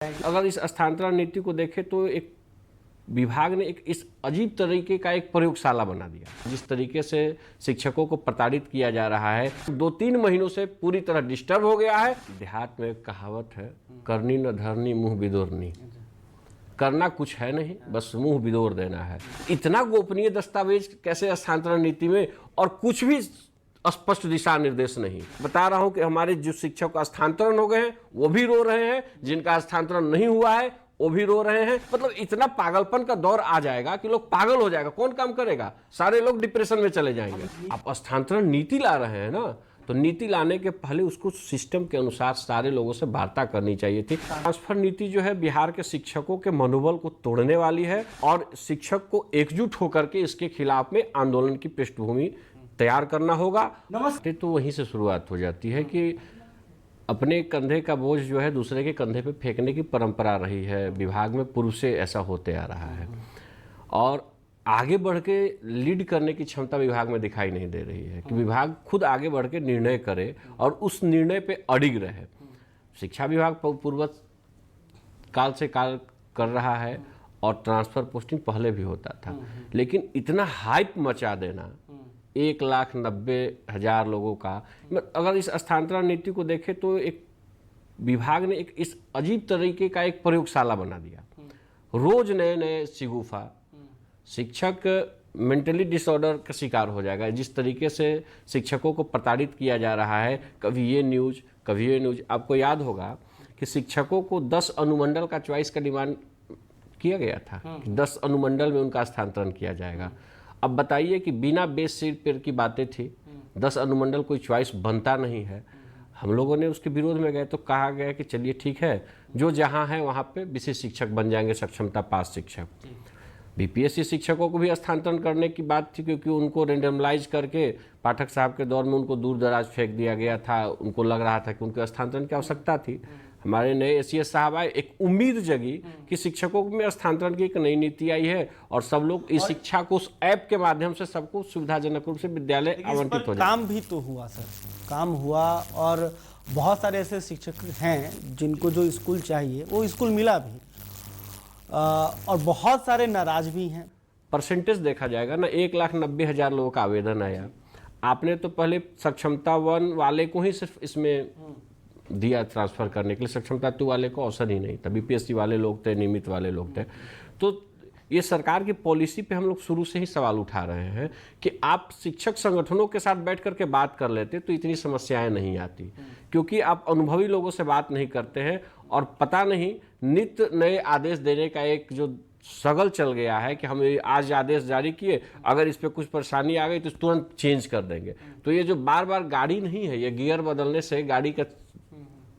अगर इस स्थानांतरण नीति को देखें तो एक विभाग ने एक इस अजीब तरीके का एक प्रयोगशाला बना दिया। जिस तरीके से शिक्षकों को प्रताड़ित किया जा रहा है, 2-3 महीनों से पूरी तरह डिस्टर्ब हो गया है। देहात में एक कहावत है, करनी न धरनी मुंह बिदोरनी। करना कुछ है नहीं, बस मुंह बिदोर देना है। इतना गोपनीय दस्तावेज कैसे स्थानांतरण नीति में, और कुछ भी स्पष्ट दिशा निर्देश नहीं। बता रहा हूं कि हमारे जो शिक्षक का स्थानांतरण हो गए हैं वो भी रो रहे हैं, जिनका स्थानांतरण नहीं हुआ है वो भी रो रहे हैं। मतलब इतना पागलपन का दौर आ जाएगा कि लोग पागल हो जाएगा। कौन काम करेगा? सारे लोग डिप्रेशन में चले जाएंगे। आप स्थानांतरण नीति ला रहे हैं ना, तो नीति लाने के पहले उसको सिस्टम के अनुसार सारे लोगों से वार्ता करनी चाहिए थी। ट्रांसफर नीति जो है बिहार के शिक्षकों के मनोबल को तोड़ने वाली है, और शिक्षक को एकजुट होकर के इसके खिलाफ में आंदोलन की पृष्ठभूमि तैयार करना होगा। नमस्ते। तो वहीं से शुरुआत हो जाती है कि अपने कंधे का बोझ जो है दूसरे के कंधे पे फेंकने की परंपरा रही है विभाग में, पूर्व से ऐसा होते आ रहा है, और आगे बढ़ के लीड करने की क्षमता विभाग में दिखाई नहीं दे रही है कि विभाग खुद आगे बढ़ के निर्णय करे और उस निर्णय पे अडिग रहे। शिक्षा विभाग पूर्वत काल से काल कर रहा है, और ट्रांसफर पोस्टिंग पहले भी होता था, लेकिन इतना हाइप मचा देना 1,90,000 लोगों का। अगर इस स्थानांतरण नीति को देखें तो एक विभाग ने एक इस अजीब तरीके का एक प्रयोगशाला बना दिया। रोज नए नए शिगुफा। शिक्षक मेंटली डिसऑर्डर का शिकार हो जाएगा। जिस तरीके से शिक्षकों को प्रताड़ित किया जा रहा है, कभी ये न्यूज कभी ये न्यूज। आपको याद होगा कि शिक्षकों को 10 अनुमंडल का चॉइस का डिमांड किया गया था कि 10 अनुमंडल में उनका स्थानांतरण किया जाएगा। अब बताइए कि बिना बेस सीट पर की बातें थी, 10 अनुमंडल कोई चॉइस बनता नहीं है। हम लोगों ने उसके विरोध में गए तो कहा गया कि चलिए ठीक है, जो जहां है वहां पे विशेष शिक्षक बन जाएंगे, सक्षमता पास शिक्षक। बीपीएससी शिक्षकों को भी स्थानांतरण करने की बात थी, क्योंकि उनको रेंडमलाइज करके पाठक साहब के दौर में उनको दूर दराज फेंक दिया गया था। उनको लग रहा था कि उनके स्थानांतरण की आवश्यकता थी। हमारे नए एसीएस साहब आए, एक उम्मीद जगी कि शिक्षकों में स्थानांतरण की एक नई नीति आई है, और सब लोग इस शिक्षा को उस ऐप के माध्यम से सबको सुविधाजनक रूप से विद्यालय आवंटित हो जाए। काम भी तो हुआ सर, काम हुआ, और बहुत सारे ऐसे शिक्षक हैं जिनको जो स्कूल चाहिए वो स्कूल मिला भी, और बहुत सारे नाराज भी हैं। परसेंटेज देखा जाएगा ना, 1,90,000 लोगों का आवेदन आया। आपने तो पहले सक्षमता 1 वाले को ही सिर्फ इसमें दिया ट्रांसफर करने के लिए, सक्षमता 2 वाले को अवसर ही नहीं था। बीपीएससी वाले लोग थे, नियमित वाले लोग थे। तो ये सरकार की पॉलिसी पे हम लोग शुरू से ही सवाल उठा रहे हैं कि आप शिक्षक संगठनों के साथ बैठ करके बात कर लेते तो इतनी समस्याएं नहीं आती, क्योंकि आप अनुभवी लोगों से बात नहीं करते हैं, और पता नहीं नित्य नए आदेश देने का एक जो सगल चल गया है कि हम आज आदेश जारी किए, अगर इस पर कुछ परेशानी आ गई तो तुरंत चेंज कर देंगे। तो ये जो बार बार गाड़ी नहीं है, ये गियर बदलने से गाड़ी का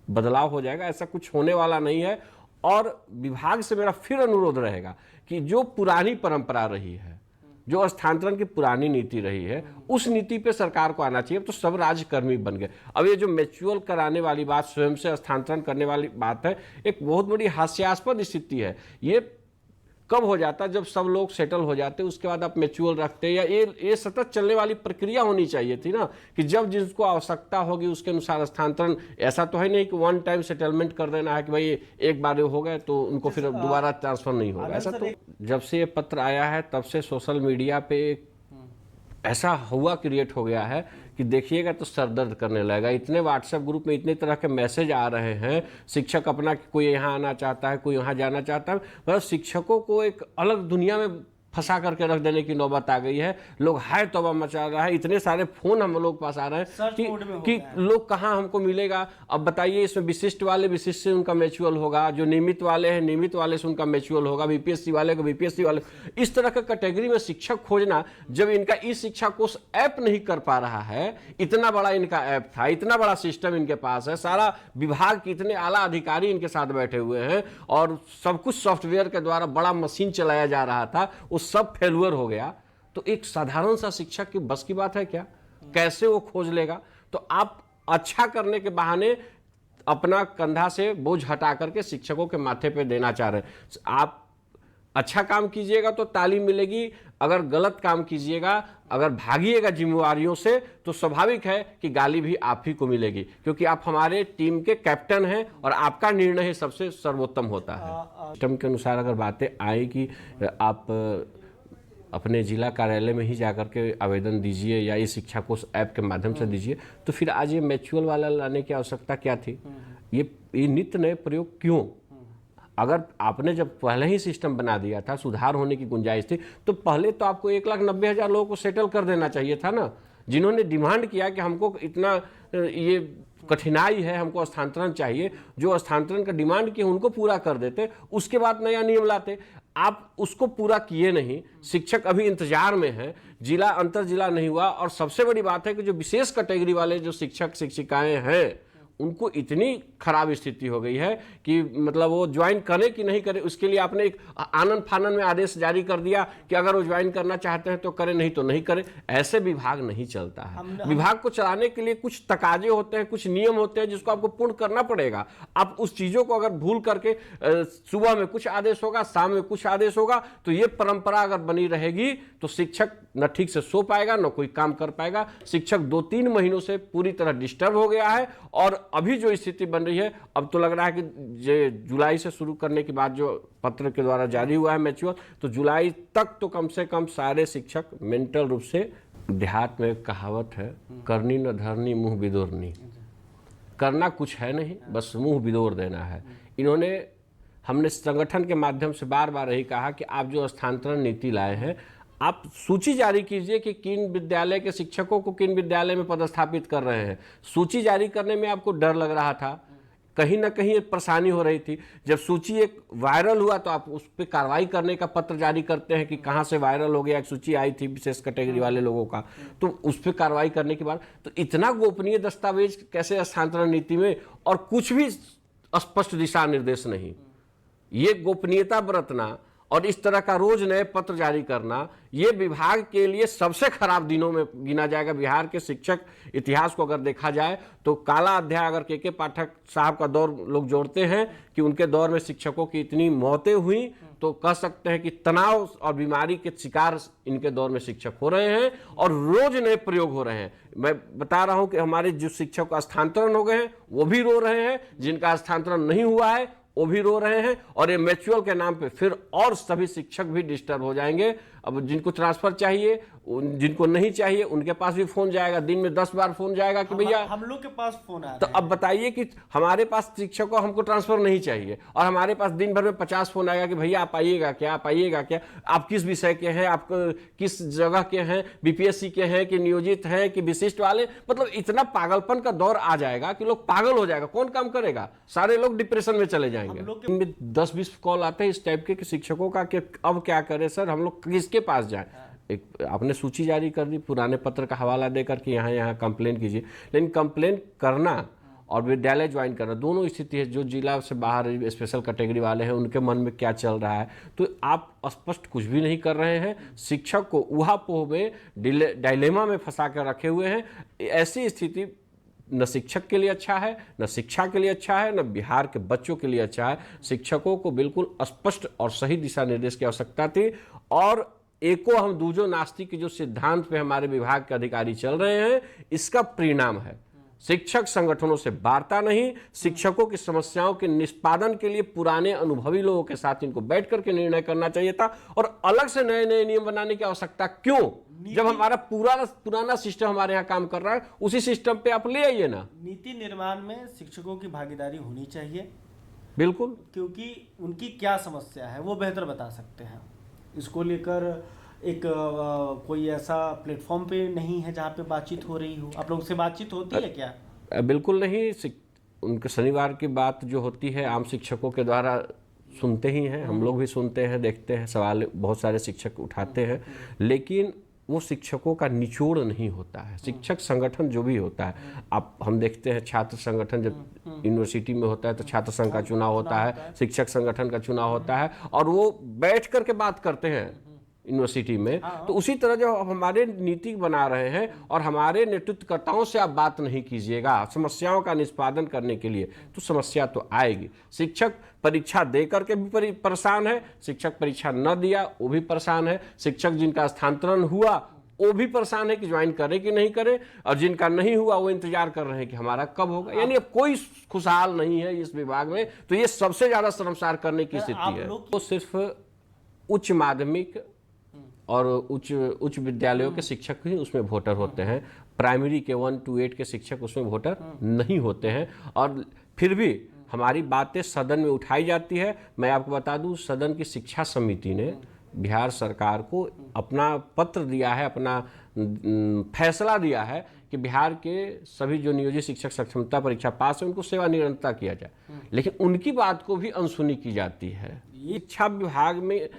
बदलाव हो जाएगा, ऐसा कुछ होने वाला नहीं है। और विभाग से मेरा फिर अनुरोध रहेगा कि जो पुरानी परंपरा रही है, जो स्थानांतरण की पुरानी नीति रही है, उस नीति पे सरकार को आना चाहिए। अब तो सब राज्यकर्मी बन गए। अब ये जो म्यूचुअल कराने वाली बात, स्वयं से स्थानांतरण करने वाली बात है, एक बहुत बड़ी हास्यास्पद स्थिति है। ये कब हो जाता है? जब सब लोग सेटल हो जाते, उसके बाद आप म्यूचुअल रखते, या ये सतत चलने वाली प्रक्रिया होनी चाहिए थी ना, कि जब जिसको आवश्यकता होगी उसके अनुसार स्थानांतरण। ऐसा तो है नहीं कि वन टाइम सेटलमेंट कर देना है कि भाई एक बार हो गए तो उनको फिर दोबारा ट्रांसफर नहीं होगा। ऐसा तो जब से ये पत्र आया है तब से सोशल मीडिया पे ऐसा हुआ क्रिएट हो गया है कि देखिएगा तो सरदर्द करने लगेगा। इतने व्हाट्सएप ग्रुप में इतने तरह के मैसेज आ रहे हैं, शिक्षक अपना कोई यहाँ आना चाहता है, कोई यहाँ जाना चाहता है, मतलब शिक्षकों को एक अलग दुनिया में फंसा करके रख देने की नौबत आ गई है। लोग हाय तौबा मचा रहा है। इतने सारे फोन हम लोग पास आ रहे हैं कि लोग कहाँ हमको मिलेगा। अब बताइए, इसमें विशिष्ट वाले विशिष्ट से उनका म्यूचुअल होगा, जो नियमित वाले हैं नियमित वाले से उनका म्यूचुअल होगा, बीपीएससी वाले को बीपीएससी वाले। इस तरह का कैटेगरी में शिक्षक खोजना, जब इनका ई शिक्षा कोर्स ऐप नहीं कर पा रहा है, इतना बड़ा इनका ऐप था, इतना बड़ा सिस्टम इनके पास है, सारा विभाग के इतने आला अधिकारी इनके साथ बैठे हुए हैं, और सब कुछ सॉफ्टवेयर के द्वारा बड़ा मशीन चलाया जा रहा था, सब फेलुअर हो गया, तो एक साधारण सा शिक्षक की बस की बात है क्या? कैसे वो खोज लेगा? तो आप अच्छा करने के बहाने अपना कंधा से बोझ हटा करके शिक्षकों के माथे पे देना चाह रहे हैं। आप अच्छा काम कीजिएगा तो तालीम मिलेगी, अगर गलत काम कीजिएगा, अगर भागिएगा जिम्मेवारियों से, तो स्वाभाविक है कि गाली भी आप ही को मिलेगी, क्योंकि आप हमारे टीम के कैप्टन हैं और आपका निर्णय ही सबसे सर्वोत्तम होता है। सिस्टम के अनुसार अगर बातें आई कि आप अपने जिला कार्यालय में ही जाकर के आवेदन दीजिए या इस शिक्षा कोष ऐप के माध्यम से दीजिए, तो फिर आज ये मैच्युअल वाला लाने की आवश्यकता क्या थी? ये नित्य नए प्रयोग क्यों? अगर आपने जब पहले ही सिस्टम बना दिया था, सुधार होने की गुंजाइश थी, तो पहले तो आपको 1,90,000 लोगों को सेटल कर देना चाहिए था ना, जिन्होंने डिमांड किया कि हमको इतना ये कठिनाई है, हमको स्थानांतरण चाहिए। जो स्थानांतरण का डिमांड किया उनको पूरा कर देते, उसके बाद नया नियम लाते। आप उसको पूरा किए नहीं। शिक्षक अभी इंतजार में है, जिला अंतर जिला नहीं हुआ। और सबसे बड़ी बात है कि जो विशेष कैटेगरी वाले जो शिक्षक शिक्षिकाएं हैं, उनको इतनी खराब स्थिति हो गई है कि मतलब वो ज्वाइन करे कि नहीं करे, उसके लिए आपने एक आनन फानन में आदेश जारी कर दिया कि अगर वो ज्वाइन करना चाहते हैं तो करें, नहीं तो नहीं करें। ऐसे विभाग नहीं चलता है। विभाग को चलाने के लिए कुछ तकाजे होते हैं, कुछ नियम होते हैं जिसको आपको पूर्ण करना पड़ेगा। आप उस चीजों को अगर भूल करके सुबह में कुछ आदेश होगा, शाम में कुछ आदेश होगा, तो ये परंपरा अगर बनी रहेगी तो शिक्षक न ठीक से सो पाएगा, न कोई काम कर पाएगा। शिक्षक 2-3 महीनों से पूरी तरह डिस्टर्ब हो गया है। और अभी जो स्थिति बन रही है, अब तो लग रहा है कि जुलाई से शुरू करने के बाद जो पत्र के द्वारा जारी हुआ है मैच्योर, तो जुलाई तक तो कम से कम सारे शिक्षक मेंटल रूप से, देहात में एक कहावत है, करनी न धरनी मुंह बिदोरनी, करना कुछ है नहीं, बस मुंह बिदोर देना है। इन्होंने, हमने संगठन के माध्यम से बार बार यही कहा कि आप जो स्थानांतरण नीति लाए हैं, आप सूची जारी कीजिए कि किन विद्यालय के शिक्षकों को किन विद्यालय में पदस्थापित कर रहे हैं। सूची जारी करने में आपको डर लग रहा था, कहीं ना कहीं परेशानी हो रही थी। जब सूची एक वायरल हुआ तो आप उस पर कार्रवाई करने का पत्र जारी करते हैं कि कहाँ से वायरल हो गया। एक सूची आई थी विशेष कैटेगरी वाले लोगों का, तो उस पर कार्रवाई करने के बाद तो इतना गोपनीय दस्तावेज कैसे स्थानांतरण नीति में, और कुछ भी स्पष्ट दिशा निर्देश नहीं। ये गोपनीयता बरतना और इस तरह का रोज नए पत्र जारी करना, ये विभाग के लिए सबसे खराब दिनों में गिना जाएगा। बिहार के शिक्षक इतिहास को अगर देखा जाए तो काला अध्याय अगर के पाठक साहब का दौर लोग जोड़ते हैं कि उनके दौर में शिक्षकों की इतनी मौतें हुई, तो कह सकते हैं कि तनाव और बीमारी के शिकार इनके दौर में शिक्षक हो रहे हैं और रोज नए प्रयोग हो रहे हैं। मैं बता रहा हूं कि हमारे जो शिक्षक का स्थानांतरण हो गए हैं वो भी रो रहे हैं, जिनका स्थानांतरण नहीं हुआ है वो भी रो रहे हैं, और ये मैच्योर के नाम पे फिर और सभी शिक्षक भी डिस्टर्ब हो जाएंगे। अब जिनको ट्रांसफर चाहिए, जिनको नहीं चाहिए, उनके पास भी फोन जाएगा, दिन में 10 बार फोन जाएगा कि भैया हम लोग के पास फोन आ तो अब बताइए कि हमारे पास शिक्षकों हमको ट्रांसफर नहीं चाहिए, और हमारे पास दिन भर में 50 फोन आएगा कि भैया आप आइएगा क्या, आप आइएगा क्या, आप किस विषय के हैं, आप किस जगह के हैं, बीपीएससी के हैं कि नियोजित हैं कि विशिष्ट वाले। मतलब इतना पागलपन का दौर आ जाएगा कि लोग पागल हो जाएगा, कौन काम करेगा, सारे लोग डिप्रेशन में चले जाएंगे। 10-20 कॉल आते हैं इस टाइप के शिक्षकों का कि अब क्या करें सर, हम लोग किसके पास जाएं। एक आपने सूची जारी कर दी पुराने पत्र का हवाला देकर कि यहाँ कंप्लेन कीजिए, लेकिन कंप्लेन करना और विद्यालय ज्वाइन करना दोनों स्थिति है। जो जिला से बाहर स्पेशल कैटेगरी वाले हैं उनके मन में क्या चल रहा है, तो आप स्पष्ट कुछ भी नहीं कर रहे हैं। शिक्षक को उहापोह में डायलेमा में फंसा कर रखे हुए हैं। ऐसी स्थिति न शिक्षक के लिए अच्छा है, न शिक्षा के लिए अच्छा है, न बिहार के बच्चों के लिए अच्छा है। शिक्षकों को बिल्कुल स्पष्ट और सही दिशा निर्देश की आवश्यकता थी, और एको हम दूजो नास्ती के जो सिद्धांत पे हमारे विभाग के अधिकारी चल रहे हैं, इसका परिणाम है शिक्षक संगठनों से वार्ता नहीं। शिक्षकों की समस्याओं के निष्पादन के लिए पुराने अनुभवी लोगों के साथ इनको बैठ करके निर्णय करना चाहिए था, और अलग से नए नए नियम बनाने की आवश्यकता क्यों, जब हमारा पुराना सिस्टम हमारे यहाँ काम कर रहा है। उसी सिस्टम पे आप ले आइए ना। नीति निर्माण में शिक्षकों की भागीदारी होनी चाहिए, बिल्कुल, क्योंकि उनकी क्या समस्या है वो बेहतर बता सकते हैं। इसको लेकर एक कोई ऐसा प्लेटफॉर्म पे नहीं है जहाँ पे बातचीत हो रही हो? आप लोगों से बातचीत होती है क्या? बिल्कुल नहीं। उनके शनिवार की बात जो होती है आम शिक्षकों के द्वारा सुनते ही हैं, हम लोग भी सुनते हैं, देखते हैं, सवाल बहुत सारे शिक्षक उठाते हैं, लेकिन वो शिक्षकों का निचोड़ नहीं होता है। शिक्षक संगठन जो भी होता है, आप हम देखते हैं छात्र संगठन जब यूनिवर्सिटी में होता है तो छात्र संघ का चुनाव होता है, शिक्षक संगठन का चुनाव होता है, और वो बैठ करके बात करते हैं यूनिवर्सिटी में, तो उसी तरह जो हमारे नीति बना रहे हैं और हमारे नेतृत्वकर्ताओं से आप बात नहीं कीजिएगा समस्याओं का निष्पादन करने के लिए, तो समस्या तो आएगी। शिक्षक परीक्षा दे करके भी परेशान है, शिक्षक परीक्षा न दिया वो भी परेशान है, शिक्षक जिनका स्थानांतरण हुआ वो भी परेशान है कि ज्वाइन करे कि नहीं करे, और जिनका नहीं हुआ वो इंतजार कर रहे हैं कि हमारा कब होगा। यानी अब कोई खुशहाल नहीं है इस विभाग में, तो ये सबसे ज्यादा शर्मसार करने की स्थिति है। तो सिर्फ उच्च माध्यमिक और उच्च विद्यालयों के शिक्षक ही उसमें वोटर होते हैं, प्राइमरी के 1 to 8 के शिक्षक उसमें वोटर नहीं होते हैं। और फिर भी हमारी बातें सदन में उठाई जाती है। मैं आपको बता दूं, सदन की शिक्षा समिति ने बिहार सरकार को अपना पत्र दिया है, अपना फैसला दिया है कि बिहार के सभी जो नियोजित शिक्षक सक्षमता परीक्षा पास है उनको सेवानिवृत्ता किया जाए, लेकिन उनकी बात को भी अनसुनी की जाती है। शिक्षा विभाग में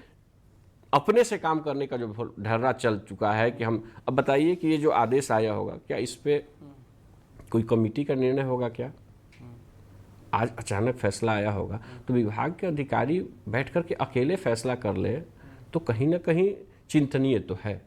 अपने से काम करने का जो ढर्रा चल चुका है कि हम, अब बताइए कि ये जो आदेश आया होगा, क्या इस पे कोई कमेटी का निर्णय होगा? क्या आज अचानक फैसला आया होगा तो विभाग के अधिकारी बैठ कर के अकेले फैसला कर ले तो कहीं ना कहीं चिंतनीय तो है।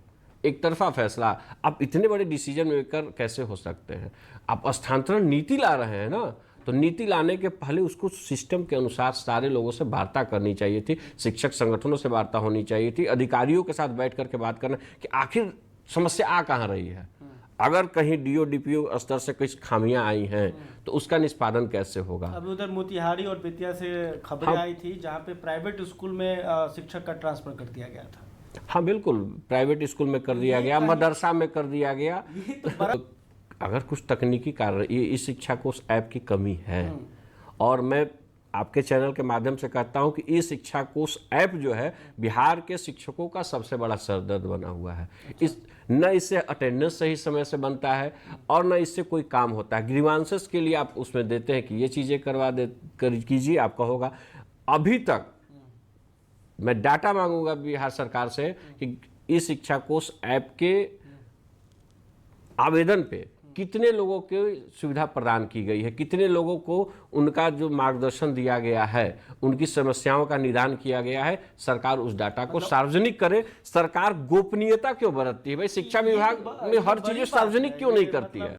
एक तरफा फैसला, आप इतने बड़े डिसीजन मेकर कैसे हो सकते हैं? आप स्थानांतरण नीति ला रहे हैं ना, तो नीति लाने के पहले उसको सिस्टम के अनुसार सारे लोगों से वार्ता करनी चाहिए थी, शिक्षक संगठनों से वार्ता होनी चाहिए थी, अधिकारियों के साथ बैठ करके बात करना कि आखिर समस्या आ कहाँ रही है। अगर कहीं डीओ डीपीओ स्तर से कुछ खामियां आई हैं तो उसका निष्पादन कैसे होगा? अभी उधर मोतिहारी और बेतिया से खबरें आई थी जहाँ पे प्राइवेट स्कूल में शिक्षक का ट्रांसफर कर दिया गया था। हाँ बिल्कुल, प्राइवेट स्कूल में कर दिया गया, मदरसा में कर दिया गया। अगर कुछ तकनीकी कारण, ये इस शिक्षा कोष ऐप की कमी है, और मैं आपके चैनल के माध्यम से कहता हूं कि ये शिक्षा कोष ऐप जो है बिहार के शिक्षकों का सबसे बड़ा सरदर्द बना हुआ है। इस न इससे अटेंडेंस सही समय से बनता है और न इससे कोई काम होता है। ग्रीवांसेस के लिए आप उसमें देते हैं कि ये चीज़ें करवा दे कीजिए, आपका होगा। अभी तक मैं डाटा मांगूंगा बिहार सरकार से कि इस शिक्षा कोष ऐप के आवेदन पे कितने लोगों को सुविधा प्रदान की गई है, कितने लोगों को उनका जो मार्गदर्शन दिया गया है, उनकी समस्याओं का निदान किया गया है। सरकार उस डाटा को सार्वजनिक करे। सरकार गोपनीयता क्यों बरतती है? भाई शिक्षा विभाग में हर चीज़ सार्वजनिक क्यों नहीं करती है?